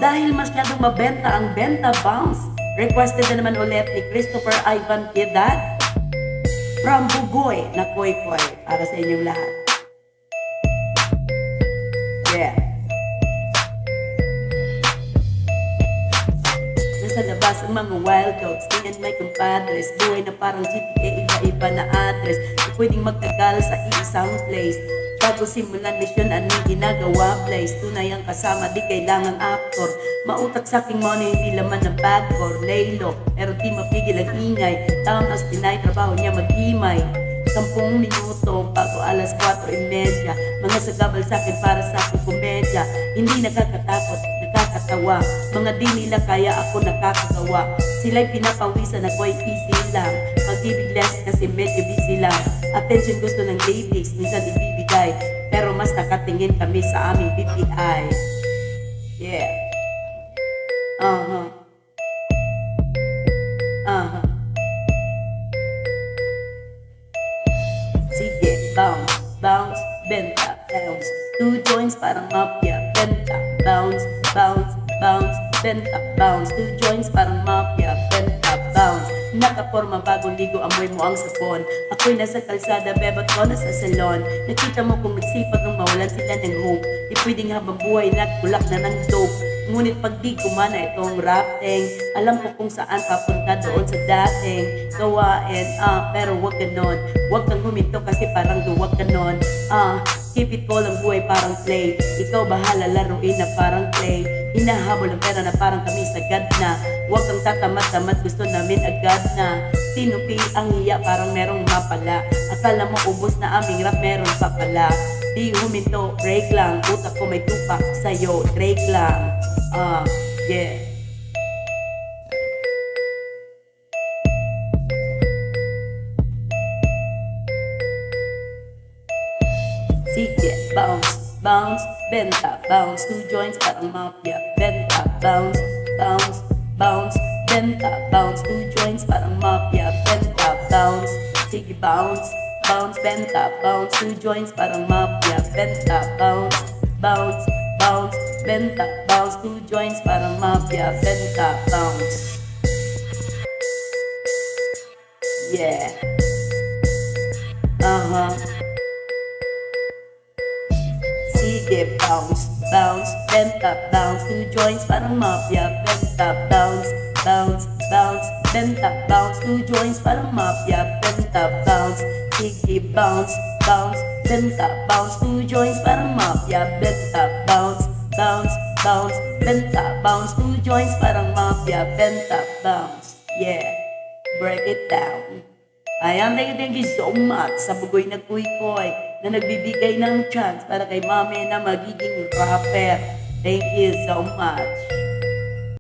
Dahil masyadong mabenta ang Benta Bounce, requested na naman ulit ni Christopher Ivan Piedad from Bugoy na Koy Koy para sa inyong lahat. Yeah. Nasa labas ang mga wild dogs, tingnan may compadres, buhay na parang GTA, iba-iba na address. Di pwedeng magtagal sa isang place. Bago simulan misyon, anong ginagawa? Place, tunay ang kasama, di kailangang actor. Mautak sa aking money, hindi laman ng bag or laylo. Pero di mapigil ang ingay, taon as tinay, trabaho niya mag-imay. 10 minuto bago alas 4:30. Mga sagabal sa akin para sa aking komedya. Hindi nakakatakot, nakakatawa. Mga di nila kaya ako nakakagawa. Sila'y pinapawisan, ako'y easy lang. Pag-ibig less kasi medyo busy lang. Attention gusto ng ladies, minsan ibibigay. Pero mas nakatingin kami sa aming BPI. Yeah. Sige, bounce, bounce, benta, bounce. 2 joints parang mafia, benta, bounce, bounce, bounce, benta, bounce. 2 joints parang mafia, benta, bounce. Nakaporma bagong ligo, amoy mo ang sapon. Ako'y nasa kalsada, bebot ko nasa salon. Nakita mo kung nagsipag nung mawalan sila ng hope. Di pwedeng habang buhay nagkulak na ng dope. Ngunit pag di kumana itong rapping, alam ko kung saan papunta doon sa dating gawain. Pero wag ganon, wag kang huminto kasi parang duwag ganon. Keep it cool ang buhay parang play. Ikaw bahala laruin na parang play. Hinahabol ang pera na parang kami sagad na. Huwag kang tatamad-tamad, gusto namin agad na. Tinupi ang hiya parang merong mapala. Akala mo ubos na aming rap, meron pa pala. Di huminto, break lang. Utak ko may tupak sa'yo, Drake lang. Yeah. Sige, bounce, bounce, benta, bounce. 2 joints parang mafia, benta, bounce, bounce, bounce, benta, bounce. 2 joints parang mafia, benta, bounce. Sige, bounce, bounce, benta, bounce. 2 joints parang mafia, benta, bounce, bounce, bounce, benta, bounce. 2 joints parang mafia, benta, bounce. Yeah. Sige, bounce, bounce, benta, bounce. 2 joints parang mafia, benta, bounce, bounce, bounce, benta, bounce. 2 joints parang mafia, benta, bounce. Sige, bounce, bounce, benta, bounce. 2 joints parang mafia, benta, bounce, bounce, bounce, benta, bounce. 2 joints parang mafia, benta, bounce. Yeah, break it down. Ayan, thank you so much sa Bugoy na Koy Koy na nagbibigay ng chance para kay mami na magiging rapper. Thank you so much.